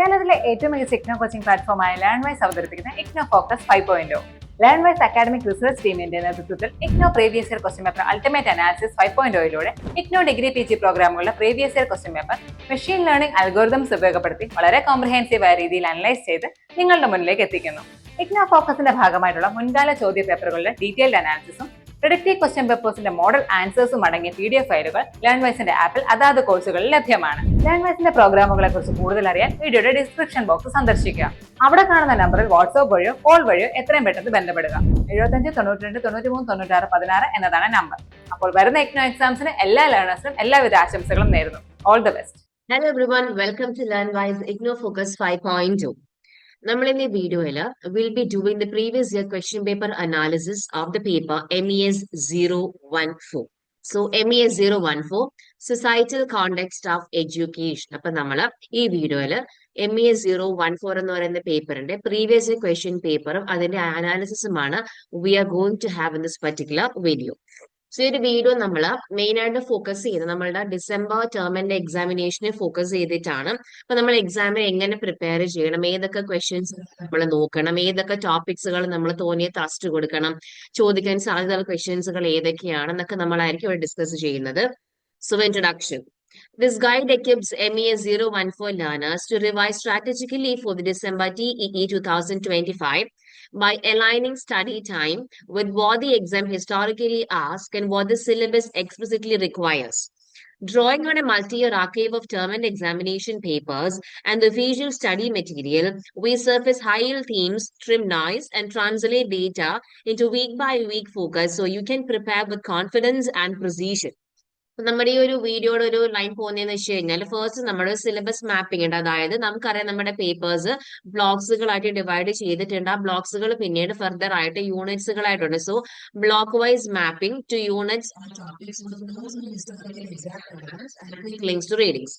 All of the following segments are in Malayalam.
കേരളത്തിലെ ഏറ്റവും മികച്ച ഇഗ്നോ കോച്ചിംഗ് പ്ലാറ്റ്ഫോമായ ലേൺവൈസ് അവതരിപ്പിക്കുന്ന IGNOU focus 5.0. Learnwise academic research team നേതൃത്വത്തിൽ IGNOU previous year question paper ultimate analysis 5.0യിലൂടെ ഇഗ്നോ ഡിഗ്രി PG പ്രോഗ്രാമുകളുടെ previous year question paper machine learning algorithms ഉപയോഗപ്പെടുത്തി വളരെ കോംപ്രിഹെൻസീവായ രീതിയിൽ അനലൈസ് ചെയ്ത് നിങ്ങളുടെ മുന്നിലേക്ക് എത്തിക്കുന്നു. ഇഗ്നോ ഫോക്കസിന്റെ ഭാഗമായിട്ടുള്ള മുൻകാല ചോദ്യ പേപ്പറുകളുടെ ഡീറ്റെയിൽഡ് അനാലിസിസും പ്രിഡിക്റ്റീവ് ക്വസ്റ്റ്യൻ പേപ്പേഴ്സിന്റെ മോഡൽ ആൻസേഴ്സും അടങ്ങിയ PDF ഫയലുകൾ ലേൺവൈസിന്റെ ആപ്പിൽ അതാത് കോഴ്സുകളിൽ ലഭ്യമാണ്. ലേൺവൈസിന്റെ പ്രോഗ്രാമുകളെ കുറിച്ച് കൂടുതൽ അറിയാൻ വീഡിയോയുടെ ഡിസ്ക്രിപ്ഷൻ ബോക്സ് സന്ദർശിക്കുക. അവിടെ കാണുന്ന നമ്പറിൽ വാട്സ്ആപ്പ് വഴിയോ കോൾ വഴിയോ എത്രയും പെട്ടെന്ന് ബന്ധപ്പെടുക. 75 92 93 96 16 എന്നതാണ് നമ്പർ. അപ്പോൾ വരുന്ന ഇഗ്നോ എക്സാംസിന് എല്ലാ ലേണേഴ്സിനും എല്ലാവിധ ആശംസകളും നേരുന്നു. All the best. Hello everyone, welcome to LearnWise Igno Focus 5.0. നമ്മൾ in the video will be doing the previous year question paper analysis of the paper MES 014. So MES 014 Societal Context of Education. അപ്പൊ നമ്മൾ ഈ വീഡിയോയില് MES 014 എന്ന് പറയുന്ന പേപ്പറിന്റെ പ്രീവിയസ് ഇയർ ക്വസ്റ്റ്യൻ പേപ്പറും അതിന്റെ അനാലിസിസുമാണ് we are going to have in this particular video. So ഈ ഒരു വീഡിയോ നമ്മൾ മെയിൻ ആയിട്ട് ഫോക്കസ് ചെയ്യുന്നത് നമ്മളുടെ ഡിസംബർ ടേമിന്റെ എക്സാമിനേഷനെ ഫോക്കസ് ചെയ്തിട്ടാണ്. അപ്പൊ നമ്മൾ എക്സാമിന് എങ്ങനെ പ്രിപ്പയർ ചെയ്യണം, ഏതൊക്കെ ക്വസ്റ്റ്യൻസ് നമ്മൾ നോക്കണം, ഏതൊക്കെ ടോപ്പിക്സുകൾ നമ്മൾ തോന്നിയ ടസ്റ്റ് കൊടുക്കണം, ചോദിക്കാൻ സാധ്യതയുള്ള ക്വസ്റ്റ്യൻസുകൾ ഏതൊക്കെയാണെന്നൊക്കെ നമ്മളായിരിക്കും ഇവിടെ ഡിസ്കസ് ചെയ്യുന്നത്. So introduction. This guide equips MES 014 learners to revise strategically for the December TEE 2025 by aligning study time with what the exam historically asks and what the syllabus explicitly requires. Drawing on a multi-year archive of term and examination papers and the visual study material, we surface high-yield themes, trim noise, and translate data into week-by-week focus so you can prepare with confidence and precision. നമ്മുടെ ഈ ഒരു വീഡിയോയുടെ ഒരു ലൈൻ പോകുന്നതെന്ന് വെച്ച് കഴിഞ്ഞാൽ ഫസ്റ്റ് നമ്മുടെ സിലബസ് മാപ്പിംഗ് ഉണ്ട്. അതായത് നമുക്കറിയാം നമ്മുടെ പേപ്പേഴ്സ് ബ്ലോക്സുകളായിട്ട് ഡിവൈഡ് ചെയ്തിട്ടുണ്ട്. ആ ബ്ലോക്സുകൾ പിന്നീട് ഫർദർ ആയിട്ട് യൂണിറ്റ്സുകളായിട്ടുണ്ട്. So block wise mapping to units links to readings.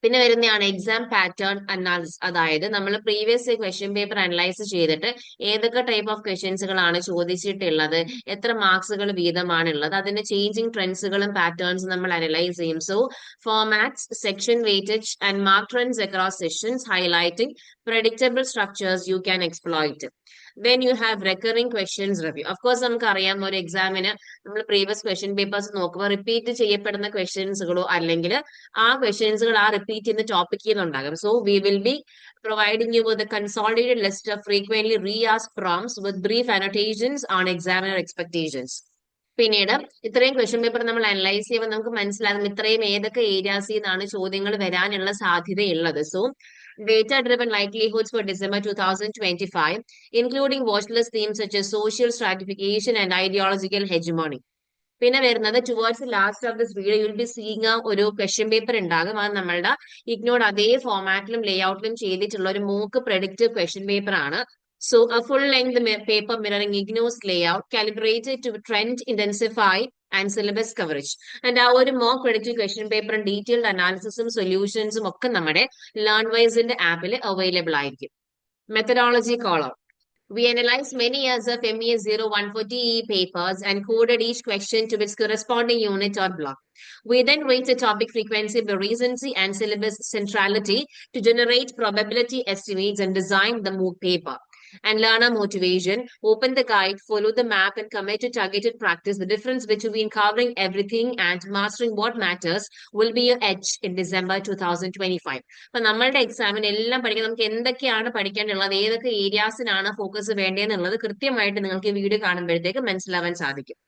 പിന്നെ വരുന്നതാണ് എക്സാം പാറ്റേൺ അനാലിസിസ്. അതായത് നമ്മൾ പ്രീവിയസ് ക്വസ്റ്റ്യൻ പേപ്പർ അനലൈസ് ചെയ്തിട്ട് ഏതൊക്കെ ടൈപ്പ് ഓഫ് ക്വസ്റ്റ്യൻസുകളാണ് ചോദിച്ചിട്ടുള്ളത്, എത്ര മാർക്സുകൾ വീതമാണുള്ളത്, അതിന്റെ ചേഞ്ചിങ് ട്രെൻഡ്സുകളും പാറ്റേൺസും നമ്മൾ അനലൈസ് ചെയ്യും. So formats, section weightage and mark trends across sessions, highlighting predictable structures you can exploit. Then you have recurring questions review. Of course, നമുക്കറിയാം ഒരു എക്സാമിന് നമ്മൾ പ്രീവിയസ് ക്വസ്റ്റ്യൻ പേപ്പേഴ്സ് നോക്കുമ്പോൾ റിപ്പീറ്റ് ചെയ്യപ്പെടുന്ന ക്വസ്റ്റ്യൻസുകളോ അല്ലെങ്കിൽ ആ ക്വസ്റ്റ്യൻസുകൾ ആ റിപ്പീറ്റ് ചെയ്യുന്ന ടോപ്പിക്കിൽ നിന്നുണ്ടാകും. So we will be providing you with a consolidated list of frequently re-asked prompts with brief annotations on examiner expectations. പിന്നീട് ഇത്രയും ക്വസ്റ്റ്യൻ പേപ്പർ നമ്മൾ അനലൈസ് ചെയ്യുമ്പോൾ നമുക്ക് മനസ്സിലാകും ഇത്രയും ഏതൊക്കെ ഏരിയാസിൽ നിന്നാണ് ചോദ്യങ്ങൾ വരാനുള്ള സാധ്യതയുള്ളത്. So data-driven likelihoods for December 2025, including watchlist themes such as social stratification and ideological hegemony. പിന്നെ വരുന്നത് towards last of this video you will be seeing ഒരു ക്വസ്റ്റ്യൻ പേപ്പർ ഉണ്ടാകും. അത് നമ്മളുടെ ഇഗ്നോഡ് അതേ ഫോമാറ്റിലും ലേഔട്ടിലും ചെയ്തിട്ടുള്ള ഒരു മൂക്ക് പ്രെഡിക്റ്റീവ് ക്വസ്റ്റ്യൻ പേപ്പർ ആണ്. So a full-length paper mirroring IGNO's layout, calibrated to trend, intensify, and syllabus coverage. And ആ ഒരു മോക്ക് പ്രെഡിക്റ്റീവ് ക്വസ്റ്റ്യൻ പേപ്പറും ഡീറ്റെയിൽഡ് അനാലിസിസും സൊല്യൂഷൻസും ഒക്കെ നമ്മുടെ ലേൺവൈസിന്റെ ആപ്പിൽ അവൈലബിൾ ആയിരിക്കും. Methodology column. We analyzed many years of MES 014 TE papers and coded each question to its corresponding unit or block. We then rate the topic frequency by recency and syllabus centrality to generate probability estimates and design the MOOC paper. And learner motivation, open the guide, follow the map and commit to targeted practice. The difference between covering everything and mastering what matters will be your edge in December 2025. അപ്പൊ നമ്മളുടെ എക്സാമിന് എല്ലാം പഠിക്കാൻ നമുക്ക് എന്തൊക്കെയാണ് പഠിക്കാനുള്ളത്, ഏതൊക്കെ ഏരിയാസിനാണ് ഫോക്കസ് വേണ്ടതെന്നുള്ളത് കൃത്യമായിട്ട് നിങ്ങൾക്ക് ഈ വീഡിയോ കാണുമ്പോഴത്തേക്ക് മനസ്സിലാവാൻ സാധിക്കും.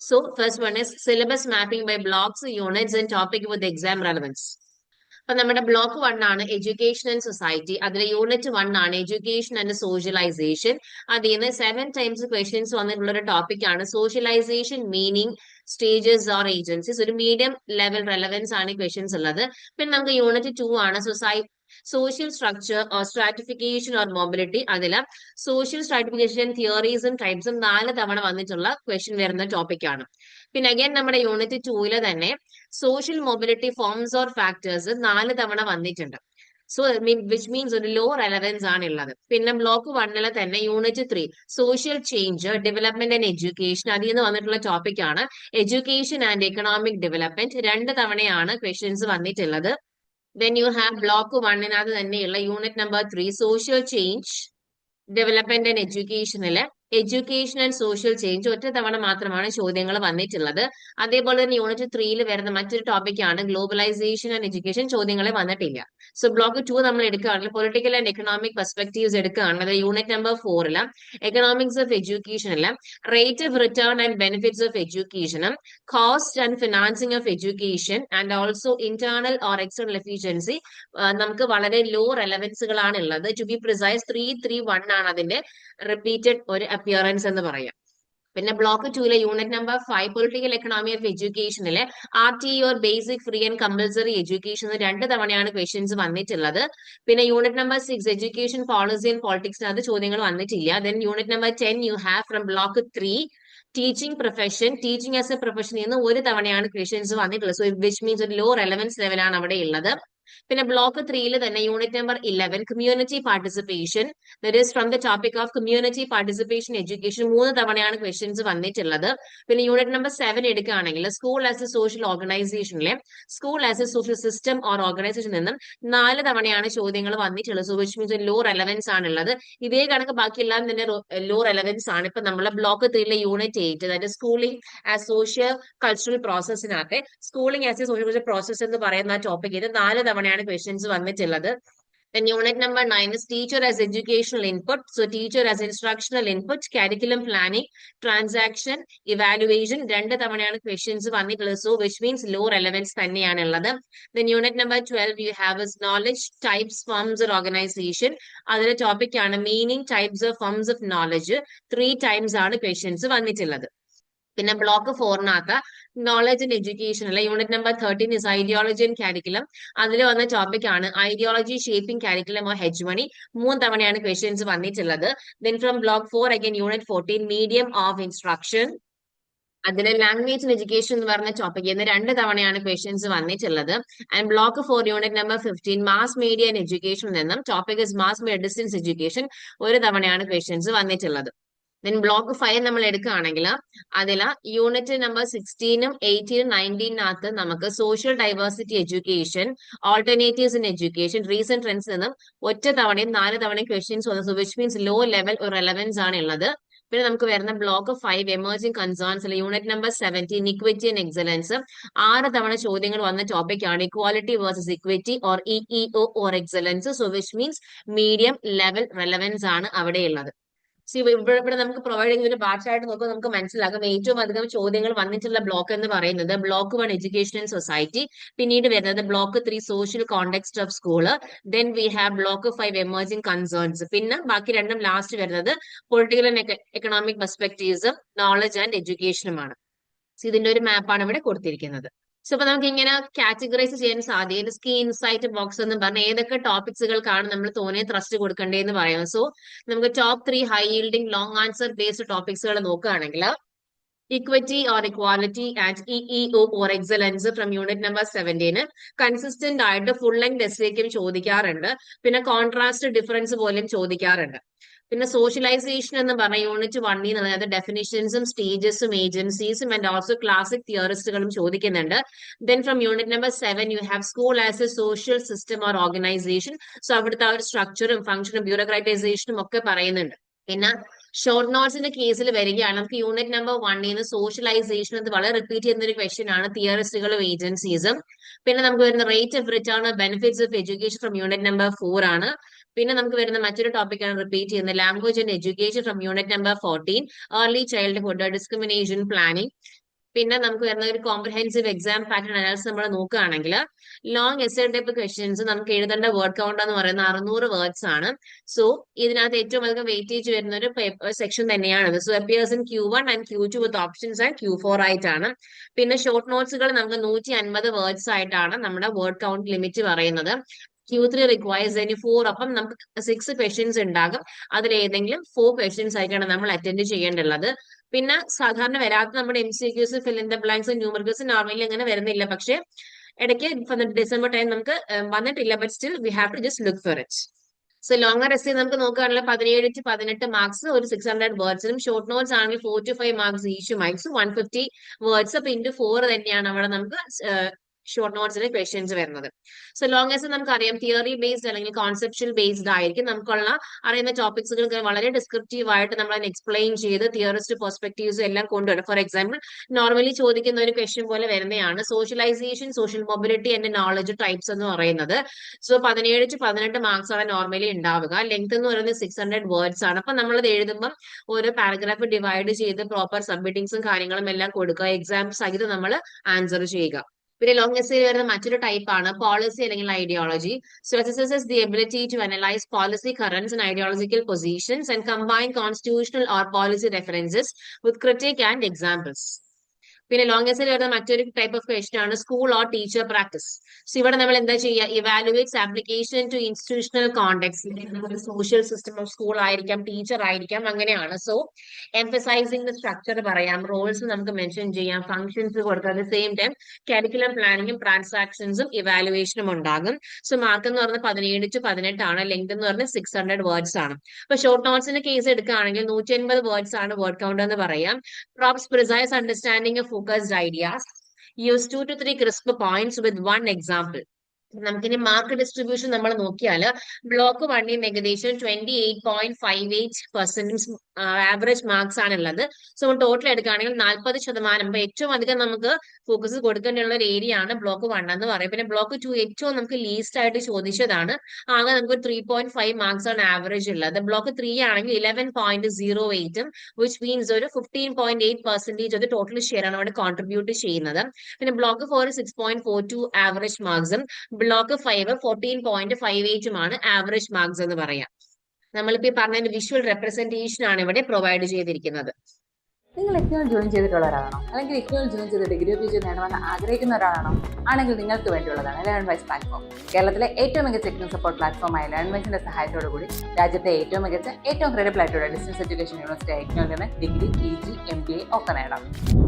So first one is syllabus mapping by blocks, units and topic with exam relevance. അപ്പൊ നമ്മുടെ ബ്ലോക്ക് 1 ആണ് എഡ്യൂക്കേഷൻ ആൻഡ് സൊസൈറ്റി. അതിൽ യൂണിറ്റ് 1 ആണ് എഡ്യൂക്കേഷൻ ആൻഡ് സോഷ്യലൈസേഷൻ. അതിൽ നിന്ന് 7 ടൈംസ് ക്വസ്റ്റ്യൻസ് വന്നിട്ടുള്ള ഒരു ടോപ്പിക് ആണ് socialisation, meaning, stages or agencies. ഒരു മീഡിയം ലെവൽ റെലവൻസ് ആണ് ക്വസ്റ്റ്യൻസ് ഉള്ളത്. പിന്നെ നമുക്ക് യൂണിറ്റ് 2 ആണ് social structure or stratification or mobility. അതിൽ സോഷ്യൽ സ്ട്രാറ്റിഫിക്കേഷൻ തിയറീസും ടൈപ്സും 4 തവണ വന്നിട്ടുള്ള ക്വസ്റ്റ്യൻ വരുന്ന ടോപ്പിക് ആണ്. പിന്നെ അഗൈൻ നമ്മുടെ യൂണിറ്റ് 2 തന്നെ social mobility forms or factors 4 തവണ വന്നിട്ടുണ്ട്. സോ വിച്ച് മീൻസ് ഒരു ലോ റെലവൻസ് ആണ് ഉള്ളത്. പിന്നെ ബ്ലോക്ക് 1 തന്നെ unit 3 social change, development and education. അതിൽ നിന്ന് വന്നിട്ടുള്ള ടോപ്പിക് ആണ് എഡ്യൂക്കേഷൻ ആൻഡ് എക്കണോമിക് ഡെവലപ്മെന്റ്. 2 തവണയാണ് ക്വസ്റ്റ്യൻസ് വന്നിട്ടുള്ളത്. Then you have block 1 തന്നെയുള്ള unit number 3 social change development and എഡ്യൂക്കേഷനിലെ എഡ്യൂക്കേഷൻ ആൻഡ് സോഷ്യൽ ചേഞ്ച് ഒറ്റ തവണ മാത്രമാണ് ചോദ്യങ്ങൾ വന്നിട്ടുള്ളത്. അതേപോലെ തന്നെ യൂണിറ്റ് 3 വരുന്ന മറ്റൊരു ടോപ്പിക്കാണ് ഗ്ലോബലൈസേഷൻ ആൻഡ് എഡ്യൂക്കേഷൻ, ചോദ്യങ്ങളെ വന്നിട്ടില്ല. സോ ബ്ലോക്ക് 2 നമ്മൾ എടുക്കുകയാണെങ്കിൽ പൊളിറ്റിക്കൽ ആൻഡ് എക്കണോമിക് പെർസ്പെക്ടീവ്സ് എടുക്കുകയാണെങ്കിൽ യൂണിറ്റ് നമ്പർ 4 എക്കണോമിക്സ് ഓഫ് എഡ്യൂക്കേഷനിലെ rate of return and benefits of എഡ്യൂക്കേഷനും cost and financing of education and also internal or external efficiency നമുക്ക് വളരെ ലോ റെലവൻസുകളാണ് ഉള്ളത്. ടു ബി പ്രിസൈസ് 331 ആണ് അതിന്റെ റിപ്പീറ്റഡ് ഒരു അപ്പിയറൻസ് എന്ന് പറയാം. പിന്നെ block 2 unit number 5 political economy of എഡ്യൂക്കേഷനിലെ RT or basic free and compulsory education 2 തവണയാണ് ക്വസ്റ്റ്യൻസ് വന്നിട്ടുള്ളത്. പിന്നെ unit number 6 education policy and politics അത് ചോദ്യങ്ങൾ വന്നിട്ടില്ല. Then unit number 10 you have from block 3 teaching profession, teaching as a profession എന്ന് 1 തവണയാണ് ക്വസ്റ്റ്യൻസ് വന്നിട്ടുള്ളത്. സോ വിച്ച് മീൻസ് ഒരു ലോ റെലവൻസ് ലെവലാണ് അവിടെ ഉള്ളത്. പിന്നെ ബ്ലോക്ക് 3 തന്നെ unit number 11 community participation, that is from the topic of community participation education 3 തവണയാണ് ക്വസ്റ്റ്യൻസ് വന്നിട്ടുള്ളത്. പിന്നെ യൂണിറ്റ് നമ്പർ 7 എടുക്കുകയാണെങ്കിൽ സ്കൂൾ ആസ് എ സോഷ്യൽ ഓർഗനൈസേഷനിലെ school as a social system or organisation നിന്നും 4 തവണയാണ് ചോദ്യങ്ങൾ വന്നിട്ടുള്ളത്. So which means low relevance ആണുള്ളത്. ഇതേ കണക്ക് ബാക്കിയെല്ലാം തന്നെ ലോ റെലവൻസ് ആണ്. ഇപ്പൊ നമ്മളെ ബ്ലോക്ക് 3 യൂണിറ്റ് 8 അതായത് സ്കൂളിംഗ് ആസ് സോഷ്യൽ കൾച്ചറൽ പ്രോസസ്സിനകത്ത് schooling as a social cultural process എന്ന് പറയുന്ന ടോപ്പിക് ഇത് 4 തവണയാണ് ക്വസ്റ്റ്യൻസ് വന്നിട്ടുള്ളത്. Then unit number 9 is teacher as educational input. So teacher as instructional input, curriculum planning, transaction, evaluation 2 തവണയാണ് ക്വസ്റ്റ്യൻസ് വന്നിട്ടുള്ളത്. So which means low relevance തന്നെയാണുള്ളത്. Then unit number 12 you have is knowledge, types, forms or organization. അതിലെ ടോപ്പിക് ആണ് meaning, types of forms of knowledge. 3 times ആണ് ക്വസ്റ്റ്യൻസ് വന്നിട്ടുള്ളത്. പിന്നെ ബ്ലോക്ക് 4 നോളജ് ആൻഡ് എഡ്യൂക്കേഷൻ അല്ലെ unit number 13 is ideology and കാരിക്കുലം. അതിൽ വന്ന ടോപ്പിക് ആണ് ഐഡിയോളജി ഷേപ്പിംഗ് കാരിക്കുലം ഓർ ഹെജ്മണി. 3 തവണയാണ് ക്വസ്റ്റ്യൻസ് വന്നിട്ടുള്ളത്. Then from block 4 again unit 14 medium of instruction. അതിലെ ലാംഗ്വേജ് ആൻഡ് എഡ്യൂക്കേഷൻ എന്ന് പറഞ്ഞ ടോപ്പിക് ഇന്ന് 2 തവണയാണ് ക്വസ്റ്റ്യൻസ് വന്നിട്ടുള്ളത്. And block 4 unit number 15 mass media and education നിന്നും topic is mass media distance education 1 തവണയാണ് ക്വസ്റ്റ്യൻസ് വന്നിട്ടുള്ളത്. ദെൻ ബ്ലോക്ക് 5 നമ്മൾ എടുക്കുകയാണെങ്കിൽ അതിൽ യൂണിറ്റ് നമ്പർ 16 18 19 നമുക്ക് social diversity education, alternatives in education, recent trends നിന്നും ഒറ്റ തവണയും 4 തവണയും ക്വസ്റ്റ്യൻസ് വന്നു. വിച്ച് മീൻസ് ലോ ലെവൽ ഒരു റെലവൻസ് ആണ് ഉള്ളത്. പിന്നെ നമുക്ക് വരുന്ന block 5 emerging concerns unit number 17 equity and excellence 6 തവണ ചോദ്യങ്ങൾ വന്ന ടോപ്പിക് ആണ് equality versus equity or EEO or excellence. So which means medium level relevance ആണ് അവിടെയുള്ളത്. ഇവിടെ നമുക്ക് പ്രൊവൈഡ് ചെയ്യുന്ന ഒരു ബാച്ച് ആയിട്ട് നോക്കുമ്പോൾ നമുക്ക് മനസ്സിലാകും ഏറ്റവും അധികം ചോദ്യങ്ങൾ വന്നിട്ടുള്ള ബ്ലോക്ക് എന്ന് പറയുന്നത് ബ്ലോക്ക് 1 എഡ്യൂക്കേഷൻ ആൻഡ് സൊസൈറ്റി, പിന്നീട് വരുന്നത് block 3 social context of school, then we have block 5 emerging concerns, പിന്നെ ബാക്കി രണ്ടും ലാസ്റ്റ് വരുന്നത് പൊളിറ്റിക്കൽ ആൻഡ് എക്കണോമിക് പെർസ്പെക്ടീവ്സും നോളജ് ആൻഡ് എഡ്യൂക്കേഷനുമാണ്. ഇതിന്റെ ഒരു മാപ്പാണ് ഇവിടെ കൊടുത്തിരിക്കുന്നത്. സോ അപ്പൊ നമുക്ക് ഇങ്ങനെ കാറ്റഗറൈസ് ചെയ്യാൻ സാധിക്കും. കീ ഇൻസൈറ്റ് ബോക്സ് എന്ന് പറഞ്ഞ ഏതൊക്കെ ടോപ്പിക്സുകൾക്കാണ് നമ്മൾ തോന്നിയ ത്രസ്റ്റ് കൊടുക്കേണ്ടതെന്ന് പറയുന്നത്. സോ നമുക്ക് top 3 high yielding long answer based ടോപ്പിക്സുകൾ നോക്കുകയാണെങ്കിൽ equity or equality and EEO or excellence from unit number 17 consistent ആയിട്ട് ഫുൾ ലെങ്ത് എസ്സേക്കും ചോദിക്കാറുണ്ട്. പിന്നെ കോൺട്രാസ്റ്റ് ഡിഫറൻസ് പോലും ചോദിക്കാറുണ്ട്. പിന്നെ സോഷ്യലൈസേഷൻ എന്ന് പറഞ്ഞ യൂണിറ്റ് 1 അതായത് ഡെഫിനിഷൻസും സ്റ്റേജസും ഏജൻസീസും ആൻഡ് ഓൾസോ ക്ലാസിക് തിയറിസ്റ്റുകളും ചോദിക്കുന്നുണ്ട്. Then from unit number 7 you have school as a social system or organisation. So അവിടുത്തെ ആ ഒരു സ്ട്രക്ചറും ഫംഗ്ഷനും ബ്യൂറോക്രാറ്റൈസേഷനും ഒക്കെ പറയുന്നുണ്ട്. പിന്നെ ഷോർട്ട് നോട്ട്സിന്റെ കേസിൽ വരികയാണ് നമുക്ക് യൂണിറ്റ് നമ്പർ 1 സോഷ്യലൈസേഷൻ അത് വളരെ റിപ്പീറ്റ് ചെയ്യുന്ന ഒരു ക്വസ്റ്റ്യൻ ആണ്, തിയറിസ്റ്റുകളും ഏജൻസീസും. പിന്നെ നമുക്ക് വരുന്ന rate of return benefits of education from unit number 4 ആണ്. പിന്നെ നമുക്ക് വരുന്ന മറ്റൊരു ടോപ്പിക്കാണ് റിപ്പീറ്റ് ചെയ്യുന്നത് language and education from unit number 14 early childhood discrimination planning. പിന്നെ നമുക്ക് വരുന്ന ഒരു കോംപ്രഹെൻസീവ് എക്സാം പാറ്റേൺ അനാലിസിസ് നമ്മൾ നോക്കുകയാണെങ്കിൽ ലോങ് എസ്സേ ടൈപ്പ് ക്വസ്റ്റ്യൻസ് നമുക്ക് എഴുതേണ്ട വേർഡ് കൗണ്ട് എന്ന് പറയുന്നത് 600 വേർഡ്സ് ആണ്. സോ ഇതിനകത്ത് ഏറ്റവും അധികം വെയിറ്റേജ് വരുന്ന ഒരു സെക്ഷൻ തന്നെയാണ്. So appears in Q1 and Q2 with options and Q4 ആയിട്ടാണ്. പിന്നെ ഷോർട്ട് നോട്ട്സുകൾ നമുക്ക് 150 വേർഡ്സ് ആയിട്ടാണ് നമ്മുടെ വേർഡ് കൗണ്ട് ലിമിറ്റ് പറയുന്നത്. Q3 റിക്വയർസ് ഇനി 4, അപ്പം നമുക്ക് 6 ക്വസ്റ്റ്യൻസ് ഉണ്ടാകും. അതിൽ ഏതെങ്കിലും 4 ക്വസ്റ്റ്യൻസ് ആയിട്ടാണ് നമ്മൾ അറ്റൻഡ് ചെയ്യേണ്ടുള്ളത്. പിന്നെ സാധാരണ വരാത്ത നമ്മുടെ MCQs fill in the blanks numericals normally അങ്ങനെ വരുന്നില്ല, പക്ഷേ ഇടയ്ക്ക് ഡിസംബർ ടൈം നമുക്ക് വന്നിട്ടില്ല. But still we have to just look for it. So longer essay നമുക്ക് നോക്കുകയാണെങ്കിൽ 17 to 18 മാർക്സ് ഒരു 600 വേർഡ്സിനും, ഷോർട്ട് നോട്ട്സ് ആണെങ്കിൽ 4 to 5 marks each marks 150 words. അപ്പൊ ഇൻറ്റു 4 തന്നെയാണ് അവിടെ നമുക്ക് ഷോർട്ട് നോട്ട്സിലെ ക്വസ്റ്റ്യൻസ് വരുന്നത്. സോ ലോങ് ആസ് നമുക്കറിയാം തിയറി ബേസ്ഡ് അല്ലെങ്കിൽ കോൺസെപ്ഷ്യൽ ബേസ്ഡ് ആയിരിക്കും. നമുക്കുള്ള അറിയുന്ന ടോപ്പിക്സുകൾക്ക് വളരെ ഡിസ്ക്രിപ്റ്റീവ് ആയിട്ട് നമ്മൾ അതിനെ എക്സ്പ്ലെയിൻ ചെയ്ത് തിയറിസ്റ്റ് പെർസ്പെക്ടീവ്സ് എല്ലാം കൊണ്ടുവരും. ഫോർ എക്സാമ്പിൾ നോർമലി ചോദിക്കുന്ന ഒരു ക്വസ്റ്റ്യൻ പോലെ വരുന്നതാണ് socialisation, social mobility and knowledge types എന്ന് പറയുന്നത്. സോ 17 to 18 മാർക്സ് ആണ് നോർമലി ഉണ്ടാവുക. ലെങ്ത് എന്ന് പറയുന്നത് 600 വേർഡ്സ് ആണ്. അപ്പൊ നമ്മൾ ഇത് എഴുതുമ്പോൾ ഓരോ പാരഗ്രാഫ് ഡിവൈഡ് ചെയ്ത് പ്രോപ്പർ സബ്മിറ്റിംഗ്സും കാര്യങ്ങളും എല്ലാം കൊടുക്കുക. എക്സാം സഹിതം നമ്മൾ ആൻസർ ചെയ്യുക. പിന്നെ ലോങ് എസ്സേയിൽ വരുന്ന മറ്റൊരു ടൈപ്പ് ആണ് പോളിസി അല്ലെങ്കിൽ ideology. So exercises the ability to analyse policy currents and ideological positions and combine constitutional or policy references with critique and examples. പിന്നെ ലോങ് എസ്സേയിൽ വരുന്ന മറ്റൊരു ടൈപ്പ് ഓഫ് ക്വസ്റ്റൻ ആണ് school or teacher practice. So ഇവിടെ നമ്മൾ എന്താ ചെയ്യുക, evaluates application to institutional context. Social system of school ആയിരിക്കാം, ടീച്ചർ ആയിരിക്കാം, അങ്ങനെയാണ്. സോ എംഫസൈസിംഗ് ദ സ്ട്രക്ചർ പറയാം, റോൾസ് നമുക്ക് മെൻഷൻ ചെയ്യാം, ഫംഗ്ഷൻസ് കൊടുക്കാം. At the same time curriculum പ്ലാനിങ്ങും ട്രാൻസാക്ഷൻസും ഇവാലുവേഷനും ഉണ്ടാകും. സോ മാർക്ക് എന്ന് പറഞ്ഞാൽ 17 to 18 ആണ്. ലെങ്ത് എന്ന് പറഞ്ഞാൽ 600 വേർഡ്സ് ആണ്. അപ്പൊ ഷോർട്ട് നോട്ട്സിന്റെ കേസ് എടുക്കുകയാണെങ്കിൽ 180 വേർഡ്സ് ആണ് വേർഡ് കൗണ്ട് എന്ന് പറയാം. Props precise understanding of focused ideas. Use 2 to 3 crisp points with one example. നമുക്കിനി മാർക്ക് ഡിസ്ട്രിബ്യൂഷൻ നമ്മൾ നോക്കിയാൽ ബ്ലോക്ക് 1 ഏകദേശം 28.58% ആവറേജ് മാർക്സ് ആണ് ഉള്ളത്. സോ ടോട്ടൽ എടുക്കുകയാണെങ്കിൽ 40%. ഏറ്റവും അധികം നമുക്ക് ഫോക്കസ് കൊടുക്കേണ്ടുള്ള ഒരു ഏരിയ ആണ് ബ്ലോക്ക് 1 എന്ന് പറയും. പിന്നെ ബ്ലോക്ക് 2 ഏറ്റവും നമുക്ക് ലീസ്റ്റ് ആയിട്ട് ചോദിച്ചതാണ്. ആകെ നമുക്ക് 3.5 മാർക്സ് ആണ് ആവറേജ് ഉള്ളത്. ബ്ലോക്ക് 3 ആണെങ്കിൽ 11.08 വിച്ച് മീൻസ് ഒരു 15.8% ഒരു ടോട്ടൽ ഷെയർ ആണ് അവിടെ കോൺട്രിബ്യൂട്ട് ചെയ്യുന്നത്. പിന്നെ ബ്ലോക്ക് 4 6.42 ആവറേജ് മാർക്സും ബ്ലോക്ക് 5 14.58 ആവറേജ് മാർക്സ് എന്ന് പറയാം. നമ്മളിപ്പോ ഈ പറഞ്ഞ വിഷ്വൽ റെപ്രസെന്റേഷൻ ആണ് ഇവിടെ പ്രൊവൈഡ് ചെയ്തിരിക്കുന്നത്. നിങ്ങൾ ഇഗ്നോയിൽ ജോയിൻ ചെയ്തിട്ടുള്ള ഒരാളാണോ, അല്ലെങ്കിൽ ഇഗ്നോയിൽ ജോയിൻ ചെയ്ത് ഡിഗ്രി PG നേടുവാൻ ആഗ്രഹിക്കുന്ന ഒരാളാണോ? ആണെങ്കിൽ നിങ്ങൾക്ക് വേണ്ടിയുള്ളതാണ് ലേൺവൈസ് പ്ലാറ്റ്ഫോം. കേരളത്തിലെ ഏറ്റവും മികച്ച ടെക്നിക്കൽ സപ്പോർട്ട് പ്ലാറ്റ്ഫോമായ ലേൺവൈസിന്റെ സഹായത്തോടുകൂടി രാജ്യത്തെ ഏറ്റവും മികച്ച ഏറ്റവും ക്രെഡിബിൾ ആയിട്ടുള്ള ഡിസ്റ്റൻസ് എഡ്യൂക്കേഷൻ യൂണിവേഴ്സിറ്റി ഇഗ്നോയിൽ നിന്ന് ഡിഗ്രി PG MBA ഒക്കെ നേടാം.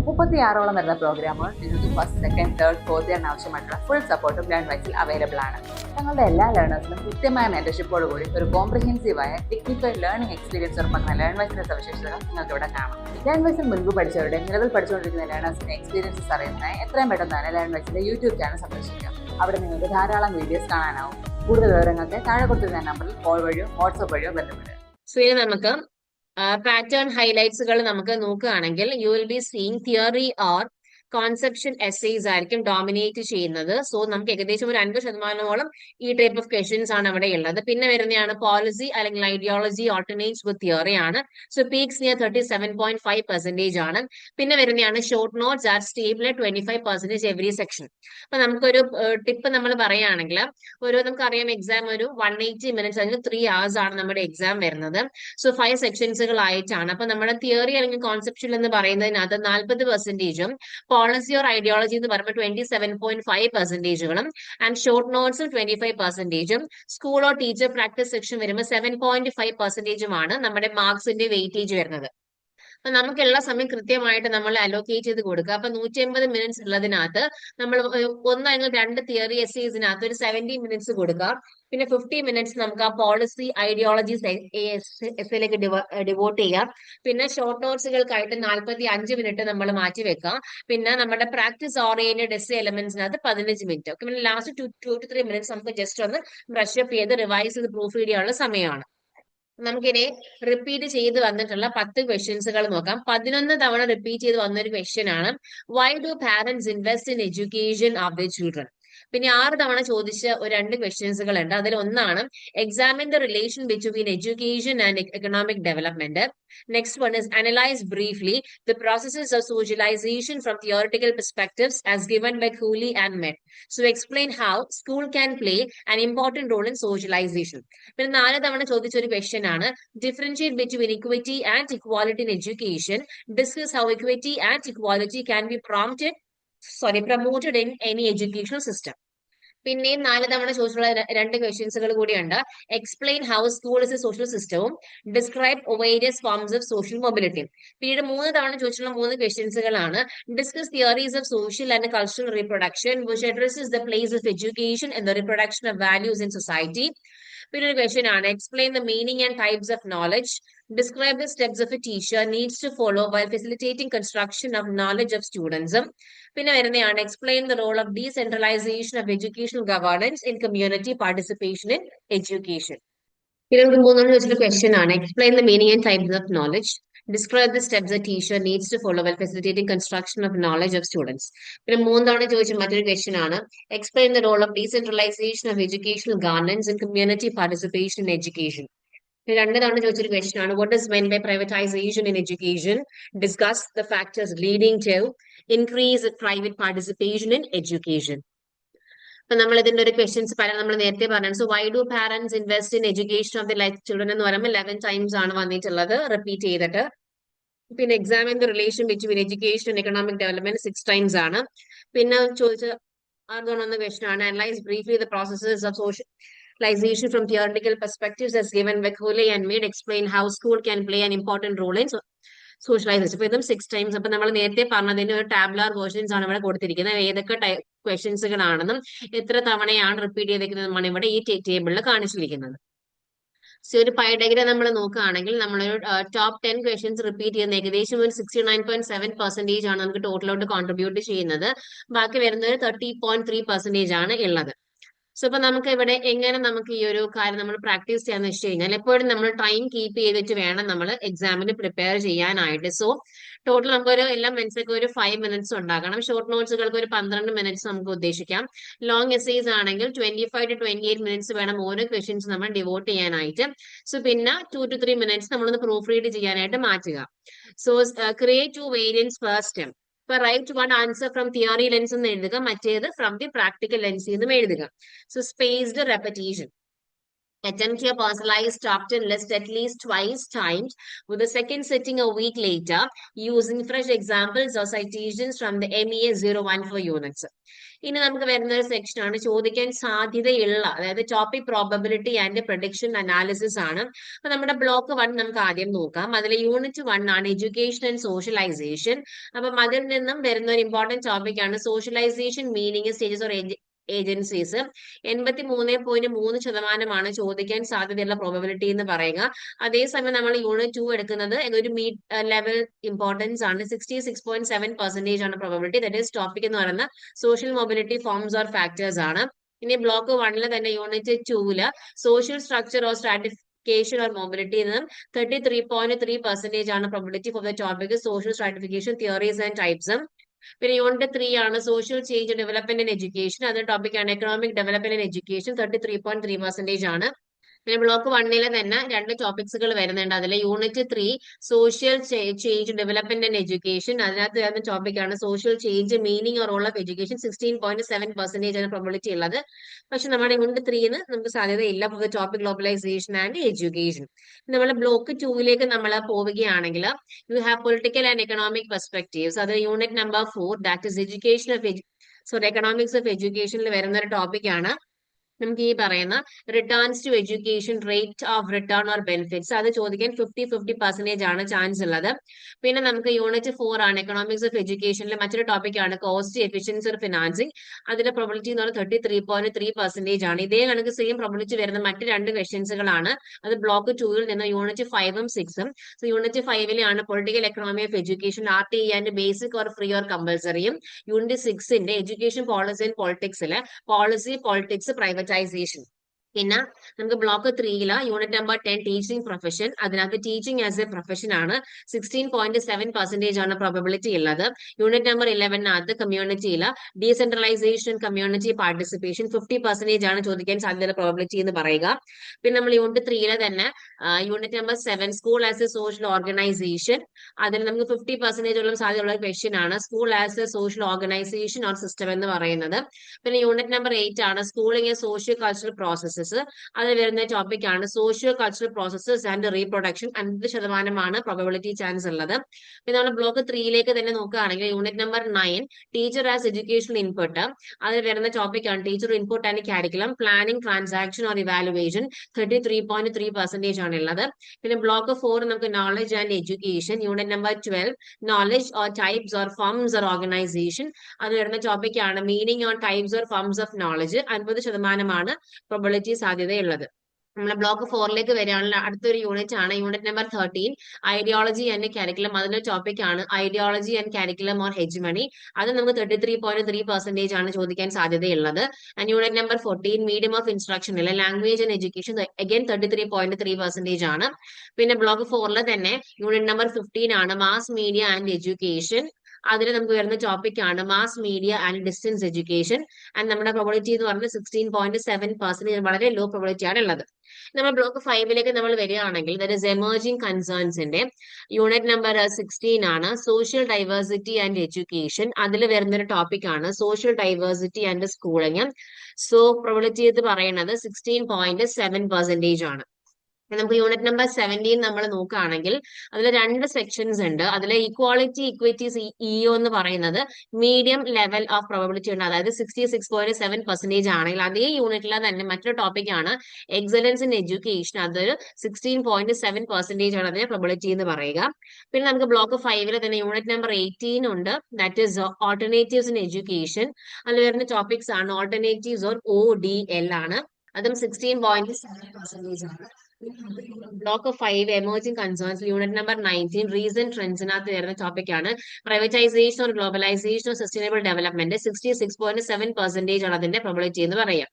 36ഓളം വരുന്ന പ്രോഗ്രാമുകൾ നിങ്ങൾക്ക് ഫസ്റ്റ്, സെക്കൻഡ്, തേർഡ്, ഫോർത്ത് ഇയറിന് ആവശ്യമായിട്ടുള്ള ഫുൾ സപ്പോർട്ടും ലേൺവൈസിൽ അവൈലബിൾ ആണ്. തങ്ങളുടെ എല്ലാ ലേണേഴ്സിനും കൃത്യമായ മെന്റർഷിപ്പോടുകൂടി ഒരു കോംപ്രിഹെൻസീവായ ടെക്നിക്കൽ ലേണിംഗ് എക്സ്പീരിയൻസ് ഉറപ്പാക്കുന്ന ലേൺവൈസിന്റെ സവിശേഷതകൾ നിങ്ങൾക്ക് ഇവിടെ കാണാം. ലേൺവൈസിൽ മുൻപ് പഠിച്ചവരുടെ നിലവിൽ പഠിച്ചുകൊണ്ടിരിക്കുന്ന ലേണേഴ്സിന്റെ എക്സ്പീരിയൻസസ് അറിയുന്നതിനായി എത്രയും പെട്ടെന്ന് തന്നെ ലേൺവൈസിന്റെ യൂട്യൂബ് ചാനൽ സന്ദർശിക്കാം. അവിടെ നിങ്ങൾക്ക് ധാരാളം വീഡിയോസ് കാണാനാവും. കൂടുതൽ വിവരങ്ങൾക്ക് താഴെ കൊടുത്തിരുന്ന നമ്പറിൽ കോൾ വഴിയോ വാട്സ്ആപ്പ് വഴിയോ ബന്ധപ്പെടുക. സോ ഇനി നമുക്ക് പാറ്റേൺ ഹൈലൈറ്റ്സുകൾ നമുക്ക് നോക്കുകയാണെങ്കിൽ you will be seeing theory or Concepcion essays ആയിരിക്കും ഡോമിനേറ്റ് ചെയ്യുന്നത്. സോ നമുക്ക് ഏകദേശം ഒരു 50%ഓളം ഈ ടൈപ്പ് ഓഫ് ക്വസ്റ്റ്യൻസ് ആണ് അവിടെ ഉള്ളത്. പിന്നെ വരുന്നതാണ് പോളിസി അല്ലെങ്കിൽ ഐഡിയോളജി ഓൾട്ടർനേറ്റ്സ് വിത്ത് തിയറി ആണ്. സോ പീക്സ് നിയർ 37.5% ആണ്. പിന്നെ വരുന്നതാണ് short notes R stable 25% every section. അപ്പൊ നമുക്കൊരു ടിപ്പ് നമ്മൾ പറയുകയാണെങ്കിൽ നമുക്കറിയാം എക്സാം ഒരു 180 മിനിറ്റ്സ് അല്ലെങ്കിൽ 3 hours ആണ് നമ്മുടെ എക്സാം വരുന്നത്. സോ 5 സെക്ഷൻസുകളായിട്ടാണ്. അപ്പൊ നമ്മുടെ തിയറി അല്ലെങ്കിൽ കോൺസെപ്ഷൻ എന്ന് പറയുന്നതിനകത്ത് 40%, പോളിസി ഓർ ഐഡിയോളജി എന്ന് പറയുമ്പോൾ 27.5%, ആൻഡ് ഷോർട്ട് നോട്ട്സിൽ 25%, school or teacher practice section വരുമ്പോൾ 7.5% നമ്മുടെ മാർക്സിന്റെ വെയിറ്റേജ് വരുന്നത്. അപ്പൊ നമുക്കുള്ള സമയം കൃത്യമായിട്ട് നമ്മൾ അലോക്കേറ്റ് ചെയ്ത് കൊടുക്കുക. അപ്പൊ 180 മിനിറ്റ്സ് ഉള്ളതിനകത്ത് നമ്മൾ അല്ലെങ്കിൽ 2 തിയറി എസ്സേസിനകത്ത് ഒരു 70 മിനിറ്റ്സ് കൊടുക്കുക. പിന്നെ 50 മിനിറ്റ്സ് നമുക്ക് ആ പോളിസി ഐഡിയോളജീസ് എസ്സേയിലേക്ക് ഡിവോട്ട് ചെയ്യാം. പിന്നെ ഷോർട്ട് നോട്ട്സുകൾക്കായിട്ട് 45 മിനിറ്റ് നമ്മൾ മാറ്റി വെക്കാം. പിന്നെ നമ്മുടെ പ്രാക്ടീസ് ഓറിയന്റഡ് എസ്സേ എലമെന്റ്സിനകത്ത് 15 മിനിറ്റ്. പിന്നെ ലാസ്റ്റ് 2 to 3 മിനിറ്റ്സ് നമുക്ക് ജസ്റ്റ് ഒന്ന് ബ്രഷ് അപ്പ് ചെയ്ത് റിവൈസ് ചെയ്ത് പ്രൂഫ് റീഡ് ചെയ്യാനുള്ള സമയമാണ്. നമുക്കിനി റിപ്പീറ്റ് ചെയ്ത് വന്നിട്ടുള്ള 10 ക്വസ്റ്റ്യൻസുകൾ നോക്കാം. 11 തവണ റിപ്പീറ്റ് ചെയ്ത് വന്നൊരു ക്വസ്റ്റ്യൻ ആണ് why do parents invest in education of the children. പിന്നെ 6 തവണ ചോദിച്ച 2 ക്വസ്റ്റ്യൻസുകൾ ഉണ്ട്. അതിൽ ഒന്നാണ് examine the relation between education and economic development. Next one is analyse briefly the processes of socialisation from theoretical perspectives as given by Cooley and Mead. So explain how school can play an important role in socialisation. പിന്നെ 4 തവണ ചോദിച്ച ഒരു ക്വസ്റ്റ്യൻ ആണ് differentiate between equity and equality in education. Discuss how equity and equality can be promoted in any educational system. പിന്നെയും 4 തവണ ചോദിച്ചുള്ള 2 ക്വസ്റ്റ്യൻസുകൾ കൂടിയുണ്ട്. Explain how school is a social സിസ്റ്റവും describe various forms of social mobility. പിന്നീട് 3 തവണ ചോദിച്ചുള്ള 3 ക്വസ്റ്റ്യൻസുകളാണ് discuss theories of social and cultural reproduction which addresses the place of education in the reproduction of values in society. പിന്നെ ഒരു ക്വസ്റ്റ്യൻ ആണ് explain the meaning and types of knowledge. Describe the steps of a teacher needs to follow while facilitating construction of knowledge of students. പിന്നെ വരുന്നതാണ് explain the role of decentralisation of educational governance in community participation in education. പിന്നെ നമുക്ക് മൂന്നാമത് വെച്ചിട്ട് ക്വസ്റ്റ്യൻ ആണ് explain the meaning and types of knowledge. Describe the steps a teacher needs to follow well facilitating construction of knowledge of students. പിന്നെ മൂന്നാണ് ചോദിച്ച മറ്റൊരു ക്വസ്റ്റ്യൻ ആണ് explain the role of decentralisation of educational governance in community participation in education. രണ്ട് തവണ ചോദിച്ചൊരു ക്വസ്റ്റ്യൻ ആണ് what is meant by privatisation in education. Discuss the factors leading to increase private participation in education. അപ്പൊ നമ്മൾ ഇതിന്റെ ഒരു ക്വസ്റ്റ്യൻസ് നമ്മൾ നേരത്തെ പറഞ്ഞു. So why do parents invest in education of the life children എന്ന് പറയുമ്പോൾ 11 ടൈംസ് ആണ് വന്നിട്ടുള്ളത് റിപ്പീറ്റ് ചെയ്തിട്ട്. പിന്നെ examine the relation between education and economic development 6 times ആണ്. പിന്നെ ചോദിച്ച അതൊന്ന് ക്വസ്റ്റൻ ആണ് analyse briefly the processes of socialization from theoretical perspectives as given by Coley and Mead. Explain how school can play an important role in socialisation. അപ്പൊ ഇതും 6 ടൈംസ്. അപ്പൊ നമ്മൾ നേരത്തെ പറഞ്ഞതിന്റെ ഒരു ടാബ്ലാർ വേർഷൻസ് ആണ് ഇവിടെ കൊടുത്തിരിക്കുന്നത്. ഏതൊക്കെ ക്വസ്റ്റ്യൻസുകളാണെന്നും എത്ര തവണയാണ് റിപ്പീറ്റ് ചെയ്തിരിക്കുന്നതുമാണ് ഇവിടെ ഈ ടേബിളിൽ കാണിച്ചിരിക്കുന്നത്. സോ ഒരു പൈ ഡയഗ്രാം നമ്മൾ നോക്കുകയാണെങ്കിൽ നമ്മളൊരു ടോപ്പ് 10 ക്വസ്റ്റ്യൻസ് റിപ്പീറ്റ് ചെയ്യുന്ന ഏകദേശം ഒരു 69.7% ആണ് നമുക്ക് ടോട്ടലോട്ട് കോൺട്രിബ്യൂട്ട് ചെയ്യുന്നത്. ബാക്കി വരുന്നത് 30.3% ആണ് ഉള്ളത്. സോ ഇപ്പൊ നമുക്ക് ഇവിടെ എങ്ങനെ നമുക്ക് ഈ ഒരു കാര്യം നമ്മൾ പ്രാക്ടീസ് ചെയ്യാന്ന് വെച്ച് കഴിഞ്ഞാൽ എപ്പോഴും നമ്മൾ ടൈം കീപ്പ് ചെയ്തിട്ട് വേണം നമ്മൾ എക്സാമിന് പ്രിപ്പയർ ചെയ്യാനായിട്ട്. സോ ടോട്ടൽ നമുക്കൊരു എല്ലാം മനസ്സിലേക്ക് ഒരു 5 മിനിറ്റ്സ് ഉണ്ടാക്കണം. ഷോർട്ട് നോട്ട്സുകൾക്ക് ഒരു 12 മിനിറ്റ്സ് നമുക്ക് ഉദ്ദേശിക്കാം. ലോങ് എസ്സേസ് ആണെങ്കിൽ 25 to 28 മിനിറ്റ്സ് വേണം ഓരോ ക്വസ്റ്റ്യൻസ് നമ്മൾ ഡിവോട്ട് ചെയ്യാനായിട്ട്. സോ പിന്നെ 2 to 3 മിനിറ്റ്സ് നമ്മളൊന്ന് പ്രൂഫ് റീഡ് ചെയ്യാനായിട്ട് മാറ്റുക. So create 2 variance first. ഇപ്പൊ write 1 answer from theory lens എന്ന് എഴുതുക, മറ്റേത് ഫ്രം ദി പ്രാക്ടിക്കൽ ലെൻസ് എന്നും എഴുതുക. So spaced repetition. Attempt your personalized top 10 list at least twice times, with the second sitting a week later, using fresh examples or citations from the MEA 014 units. ഇനി നമുക്ക് വരുന്ന ഒരു സെക്ഷൻ ആണ് ചോദിക്കാൻ സാധ്യതയുള്ള, അതായത് topic probability and prediction analysis ആണ്. അപ്പൊ നമ്മുടെ ബ്ലോക്ക് 1 നമുക്ക് ആദ്യം നോക്കാം. അതിൽ യൂണിറ്റ് 1 ആണ് എഡ്യൂക്കേഷൻ ആൻഡ് സോഷ്യലൈസേഷൻ. അപ്പം അതിൽ നിന്നും വരുന്ന ഒരു ഇമ്പോർട്ടന്റ് ടോപ്പിക് ആണ് socialisation meaning stages or agencies. 83.3% ചോദിക്കാൻ സാധ്യതയുള്ള പ്രോബബിലിറ്റി എന്ന് പറയുക. അതേസമയം നമ്മൾ യൂണിറ്റ് 2 എടുക്കുന്നത് ഒരു മീഡ് ലെവൽ ഇമ്പോർട്ടൻസ് ആണ്. 66.7% ആണ് പ്രോബബിലിറ്റി. ദാറ്റ് ഈസ് ടോപ്പിക് എന്ന് പറയുന്ന social mobility forms or factors ആണ്. ഇനി ബ്ലോക്ക് 1 തന്നെ unit 2 social structure or stratification or mobility എന്നും 33.3% ആണ് probability for the topic social stratification theories and ടൈപ്സും. പിന്നെ യൂണിറ്റ് 3 ആണ് social change development in education. അത് ടോപ്പിക് ആണ് എക്കണോമിക് ഡെവലപ്മെന്റ് ഇൻ എഡ്യൂക്കേഷൻ. 33.3% ആണ്. പിന്നെ ബ്ലോക്ക് 1 തന്നെ 2 ടോപ്പിക്സുകൾ വരുന്നുണ്ട്. അതിൽ unit 3 social change development in education. അതിനകത്ത് വരുന്ന ടോപ്പിക് ആണ് social change meaning or role of education. 16.7% ആണ് പ്രോബിലിറ്റി ഉള്ളത്. പക്ഷെ നമ്മുടെ യൂണിറ്റ് 3 നമുക്ക് സാധ്യതയില്ല for the topic globalisation and education. നമ്മൾ ബ്ലോക്ക് 2 നമ്മൾ പോവുകയാണെങ്കിൽ you have political and economic perspectives. അത് unit number 4 that is education of economics of എഡ്യൂക്കേഷനിൽ വരുന്ന ഒരു ടോപ്പിക് ആണ് നമുക്ക് ഈ പറയുന്ന returns to education, rate of return or benefits. അത് ചോദിക്കാൻ 50% ആണ് ചാൻസ് ഉള്ളത്. പിന്നെ നമുക്ക് യൂണിറ്റ് 4 ആണ് എക്കണോമിക്സ് ഓഫ് എഡ്യൂക്കേഷനിലെ മറ്റൊരു ടോപ്പിക് ആണ് കോസ്റ്റ് എഫിഷ്യൻസി ഓർ ഫിനാൻസിങ്. അതിന്റെ പ്രോബിലിറ്റി എന്ന് പറയുന്നത് 33.3% ആണ്. ഇതേ കണക്ക് സെയിം പ്രോബിലിറ്റി വരുന്ന മറ്റ് 2 ക്വസ്റ്റ്യൻസുകളാണ്. അത് ബ്ലോക്ക് 2 നിന്ന് യൂണിറ്റ് 5 6. സോ യൂണിറ്റ് 5 ആണ് political economy of education, RTE and basic or free or കമ്പൽസറിയും. യൂണിറ്റ് 6 എഡ്യൂക്കേഷൻ പോളിസി ആൻഡ് പൊളിറ്റിക്സിലെ പോളിസി, പൊളിറ്റിക്സ്, പ്രൈവറ്റൈസേഷൻ. പിന്നെ നമുക്ക് block 3 unit number 10 teaching profession. അതിനകത്ത് ടീച്ചിങ് ആസ് എ പ്രൊഫഷൻ ആണ്. 16.7% ആണ് പ്രോബബിലിറ്റി ഉള്ളത്. യൂണിറ്റ് നമ്പർ 11 കമ്മ്യൂണിറ്റിയിൽ ഡീസെൻട്രലൈസേഷൻ, കമ്മ്യൂണിറ്റി പാർട്ടിസിപ്പേഷൻ. 50% ആണ് ചോദിക്കാൻ സാധ്യതയുള്ള പ്രോബബിലിറ്റി എന്ന് പറയുക. പിന്നെ നമ്മൾ യൂണിറ്റ് 3 തന്നെ unit number 7 school as a social organisation. അതിൽ നമുക്ക് 50% ഉള്ള സാധ്യതയുള്ള ക്വസ്റ്റ്യൻ ആണ് school as a social organisation or system എന്ന് പറയുന്നത്. പിന്നെ യൂണിറ്റ് നമ്പർ 8 ആണ് schooling A socio cultural processes. അതിൽ വരുന്ന ടോപ്പിക് ആണ് socio cultural processes and reproduction. 50% probability chance ഉള്ളത്. പിന്നെ നമ്മൾ ബ്ലോക്ക് 3 തന്നെ നോക്കുകയാണെങ്കിൽ unit number 9 teacher as educational input. അതിൽ വരുന്ന ടോപ്പിക് ആണ് teacher input and curriculum, planning, transaction or evaluation. 33.3% ആണ് ഉള്ളത്. പിന്നെ ബ്ലോക്ക് 4 നമുക്ക് knowledge and education. Unit number 12 knowledge or types or forms or organisation. അത് വരുന്ന ടോപ്പിക് ആണ് meaning or types or forms of knowledge. 50% probability സാധ്യതയുള്ളത്. നമ്മളെ ബ്ലോക്ക് 4ലേക്ക് വരികയാണെങ്കിൽ അടുത്തൊരു യൂണിറ്റ് ആണ് unit number 13 ideology and curriculum. അതിന്റെ ടോപ്പിക് ആണ് ideology and curriculum or hegemony. അത് നമുക്ക് 33.3% ആണ് ചോദിക്കാൻ സാധ്യതയുള്ളത്. And unit number 14 medium of instruction അല്ലെ ലാംഗ്വേജ് ആൻഡ് എഡ്യൂക്കേഷൻ അഗൈൻ 33.3% ആണ്. പിന്നെ ബ്ലോക്ക് 4 തന്നെ യൂണിറ്റ് നമ്പർ 15 ആണ് മാസ് മീഡിയ ആൻഡ് എഡ്യൂക്കേഷൻ. അതിൽ നമുക്ക് വരുന്ന ടോപ്പിക് ആണ് mass media and distance education. And നമ്മുടെ പ്രോബിലിറ്റി എന്ന് പറയുന്നത് 16.7%, വളരെ ലോ പ്രോബിലിറ്റി ആണ് ഉള്ളത്. നമ്മൾ ബ്ലോക്ക് 5ലേക്ക് നമ്മൾ വരികയാണെങ്കിൽ ദാറ്റ് ഈസ് എമർജിംഗ് കൺസേൺസിന്റെ യൂണിറ്റ് നമ്പർ 16 ആണ് സോഷ്യൽ ഡൈവേഴ്സിറ്റി ആൻഡ് എഡ്യൂക്കേഷൻ. അതിൽ വരുന്ന ഒരു ടോപ്പിക് ആണ് social diversity and schooling. So probability എന്ന് പറയുന്നത് 16.7% ആണ്. നമുക്ക് യൂണിറ്റ് നമ്പർ 17 നമ്മൾ നോക്കുകയാണെങ്കിൽ അതിൽ 2 സെക്ഷൻസ് ഉണ്ട്. അതിൽ ഈക്വാളിറ്റി ഇക്വിറ്റി ഇഒ എന്ന് പറയുന്നത് മീഡിയം ലെവൽ ഓഫ് പ്രോബിലിറ്റി ഉണ്ട്, അതായത് 66.7% ആണെങ്കിൽ അതേ യൂണിറ്റിൽ തന്നെ മറ്റൊരു ടോപ്പിക് ആണ് എക്സലൻസ് ഇൻ എഡ്യൂക്കേഷൻ. അതൊരു 16.7% ആണ് അതിന്റെ പ്രോബിലിറ്റി എന്ന് പറയുക. പിന്നെ നമുക്ക് ബ്ലോക്ക് 5 തന്നെ യൂണിറ്റ് നമ്പർ 18 ഉണ്ട്, that is alternatives in education. അതിൽ വരുന്ന ടോപ്പിക്സ് ആണ് ഓൾട്ടർനേറ്റീവ്സ് ഓർ ODL ആണ്, അതും 16.7% ആണ്. Block 5 emerging concerns unit number 19 reason ട്രെൻഡ്സിനകത്ത് വരുന്ന ടോപ്പിക് ആണ് privatisation or globalisation or sustainable development. 66.7% ആണ് അതിന്റെ പ്രോബിലിറ്റി എന്ന് പറയാം.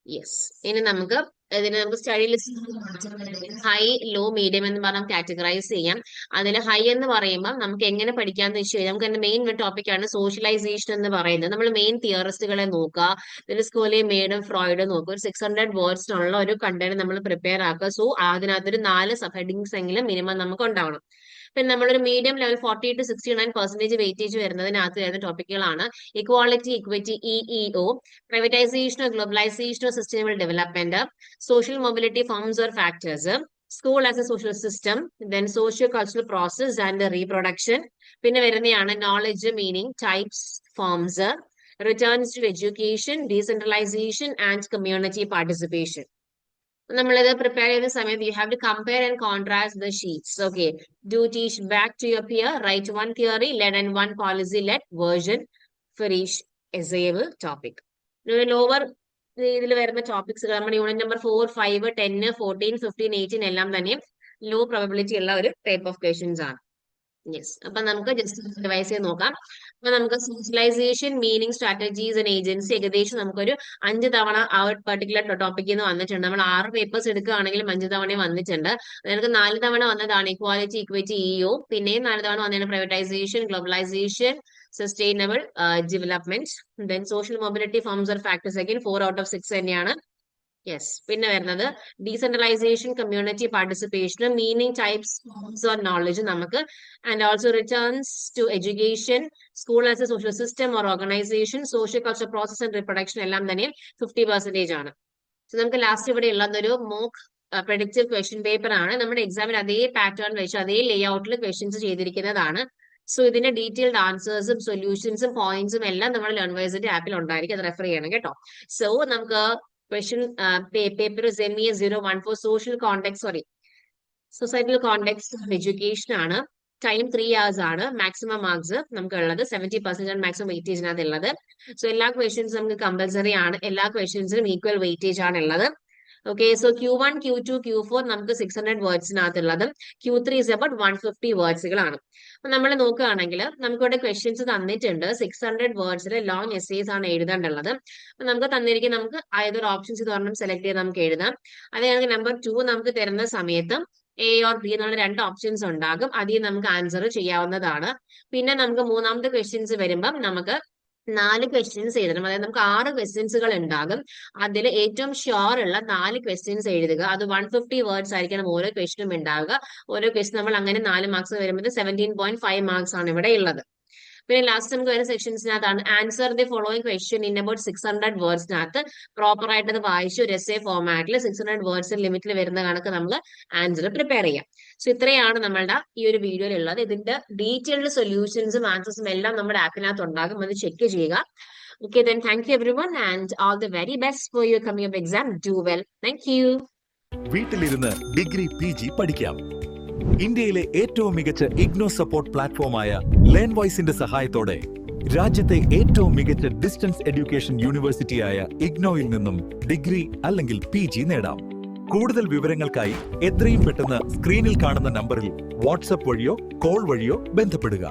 യെസ്, ഇനി നമുക്ക് study list high low medium എന്ന് പറഞ്ഞാൽ കാറ്റഗറൈസ് ചെയ്യാം. അതിൽ ഹൈ എന്ന് പറയുമ്പോൾ നമുക്ക് എങ്ങനെ പഠിക്കാന്ന് വെച്ച് കഴിഞ്ഞാൽ നമുക്ക് മെയിൻ ടോപ്പിക് ആണ് സോഷ്യലൈസേഷൻ എന്ന് പറയുന്നത്. നമ്മൾ മെയിൻ തിയറിസ്റ്റുകളെ നോക്കുക, സ്കൂലി മേഡും ഫ്രോയിഡും നോക്കുക. ഒരു 600 വേർഡ്സിനുള്ള ഒരു കണ്ടന്റ് നമ്മൾ പ്രിപ്പയർ ആക്കുക. സോ അതിനകത്തൊരു 4 സബ് ഹെഡിങ്സ് എങ്കിലും മിനിമം നമുക്ക് ഉണ്ടാവണം. പിന്നെ നമ്മളൊരു മീഡിയം ലെവൽ 40 to 69% വെയിറ്റേജ് വരുന്നതിനകത്ത് വരുന്ന ടോപ്പിക്കുകളാണ് equality equity EEO, privatisation globalisation sustainable development, social mobility forms or factors, school as a social system, then socio cultural process and reproduction. പിന്നെ വരുന്നതാണ് knowledge meaning types forms, returns to education, decentralisation and community participation. നമ്മളിത് പ്രിപ്പയർ ചെയ്യുന്ന സമയത്ത് you have to compare and contrast the sheets. Okay, do teach back to your peer, right 1 theory led and 1 policy led version for each essayable topic. Lower ഇതിൽ വരുന്ന ടോപ്പിക്സ് നമ്മുടെ യൂണിറ്റ് നമ്പർ 4, 5, 10, 14, 15, 18 എല്ലാം തന്നെ ലോ പ്രോബിലിറ്റി ഉള്ള ഒരു ടൈപ്പ് ഓഫ് ക്വസ്റ്റ്യൻസ് ആണ്. യെസ്, അപ്പൊ നമുക്ക് ജസ്റ്റ് റിവൈസ് ചെയ്ത് നോക്കാം. അപ്പൊ നമുക്ക് socialisation meaning strategies and agency ഏകദേശം നമുക്കൊരു 5 തവണ ആ ഒരു പെർട്ടിക്കുലർ ടോപ്പിക്കിൽ നിന്ന് വന്നിട്ടുണ്ട്. നമ്മൾ 6 പേപ്പേഴ്സ് എടുക്കുകയാണെങ്കിലും 5 തവണ വന്നിട്ടുണ്ട്. നമുക്ക് 4 തവണ വന്നതാണ് ഇക്വാലിറ്റി ഇക്വിറ്റി EO, പിന്നെയും 4 തവണ വന്നതാണ് privatisation globalisation sustainable development, then social mobility forms or factors again 4 out of 6 തന്നെയാണ്. യെസ്, പിന്നെ വരുന്നത് decentralisation community participation meaning types or knowledge നമുക്ക്, and also returns to education, school as a social system or organisation, social culture process and reproduction എല്ലാം തന്നെ 50% ആണ്. സോ നമുക്ക് ലാസ്റ്റ് ഇവിടെ ഉള്ളതൊരു മോക്ക് പ്രെഡിക്റ്റീവ് ക്വസ്റ്റ്യൻ പേപ്പർ ആണ്. നമ്മുടെ എക്സാമിൽ അതേ പാറ്റേൺ വെച്ച് അതേ ലേ ഔട്ടിൽ ക്വസ്റ്റ്യൻസ് ചെയ്തിരിക്കുന്നതാണ്. സോ ഇതിന്റെ ഡീറ്റെയിൽഡ് ആൻസേഴ്സും സൊല്യൂഷൻസും പോയിന്റ്സും എല്ലാം നമ്മുടെ ലേൺവേഴ്സിന്റെ ആപ്പിൽ ഉണ്ടായിരിക്കും, അത് റെഫർ ചെയ്യണം കേട്ടോ. സോ നമുക്ക് question paper is ME 014 social context, societal context of education ആണ്. ടൈം 3 hours ആണ്. മാക്സിമം മാർക്സ് നമുക്ക് ഉള്ളത് 70% ആണ് മാക്സിമം വെയിറ്റേജിനകത്ത് ഉള്ളത്. സോ എല്ലാ ക്വസ്റ്റ്യൻസും നമുക്ക് കമ്പൽസറി ആണ്, എല്ലാ ക്വസ്റ്റ്യൻസിനും ഈക്വൽ വെയിറ്റേജ് ആണ് ഉള്ളത്. Okay, so Q1, Q2, Q4 നമുക്ക് 600 വേർഡ്സിനകത്തുള്ളതും Q3 is about 150 വേർഡ്സുകളാണ്. അപ്പൊ നമ്മൾ നോക്കുകയാണെങ്കിൽ നമുക്കിവിടെ ക്വസ്റ്റ്യൻസ് തന്നിട്ടുണ്ട്. 600 വേർഡ്സിൽ ലോങ് എസ്സേസ് ആണ് എഴുതേണ്ടുള്ളത്. അപ്പൊ നമുക്ക് തന്നിരിക്കും, നമുക്ക് ഏതൊരു ഓപ്ഷൻസ് ഇതൊരെണ്ണം സെലക്ട് ചെയ്ത് നമുക്ക് എഴുതാം. അതായത് നമ്പർ 2 നമുക്ക് തരുന്ന സമയത്ത് A or B എന്നുള്ള 2 ഓപ്ഷൻസ് ഉണ്ടാകും, അതിൽ നമുക്ക് ആൻസർ ചെയ്യാവുന്നതാണ്. പിന്നെ നമുക്ക് മൂന്നാമത്തെ ക്വസ്റ്റ്യൻസ് വരുമ്പം നമുക്ക് 4 ക്വസ്റ്റ്യൻസ് എഴുതണം. അതായത് നമുക്ക് 6 ക്വസ്റ്റ്യൻസുകൾ ഉണ്ടാകും. അതിൽ ഏറ്റവും ഷുവർ ഉള്ള 4 ക്വസ്റ്റ്യൻസ് എഴുതുക. അത് 150 വേർഡ്സ് ആയിരിക്കണം ഓരോ ക്വസ്റ്റ്യനും ഉണ്ടാവുക. ഓരോ ക്വസ്റ്റ്യൻ നമ്മൾ അങ്ങനെ 4 മാർക്സ് വരുമ്പോൾ 17.5 മാർക്സ് ആണ് ഇവിടെ ഉള്ളത്. പിന്നെ ലാസ്റ്റ് നമുക്ക് വരുന്ന സെക്ഷൻസിനകത്താണ് answer the following question in about 600 വേർഡ്സിനകത്ത് പ്രോപ്പർ ആയിട്ട് അത് വായിച്ചു ഒരു എസ്സേ ഫോർമാറ്റിൽ 600 വേർഡ്സ് ലിമിറ്റിൽ വരുന്ന കണക്ക് നമ്മൾ ആൻസർ പ്രിപ്പയർ ചെയ്യാം. സോ ഇത്രയാണ് നമ്മളുടെ ഈ ഒരു വീഡിയോയിൽ ഉള്ളത്. ഇതിന്റെ ഡീറ്റെയിൽഡ് സൊല്യൂഷൻസും ആൻസേഴ്സും എല്ലാം നമ്മുടെ ആപ്പിനകത്ത് ഉണ്ടാകും, അത് ചെക്ക് ചെയ്യുക. Okay, then thank you everyone and all the very best for your coming up exam. Do well. Thank you. വീട്ടിലിരുന്ന് ഡിഗ്രി PG പഠിക്കാം. ഇന്ത്യയിലെ ഏറ്റവും മികച്ച ഇഗ്നോ സപ്പോർട്ട് പ്ലാറ്റ്ഫോമായ ലേൺവൈസിന്റെ സഹായത്തോടെ രാജ്യത്തെ ഏറ്റവും മികച്ച ഡിസ്റ്റൻസ് എഡ്യൂക്കേഷൻ യൂണിവേഴ്സിറ്റിയായ ഇഗ്നോയിൽ നിന്നും ഡിഗ്രി അല്ലെങ്കിൽ PG നേടാം. കൂടുതൽ വിവരങ്ങൾക്കായി എത്രയും പെട്ടെന്ന് സ്ക്രീനിൽ കാണുന്ന നമ്പറിൽ വാട്സ്ആപ്പ് വഴിയോ കോൾ വഴിയോ ബന്ധപ്പെടുക.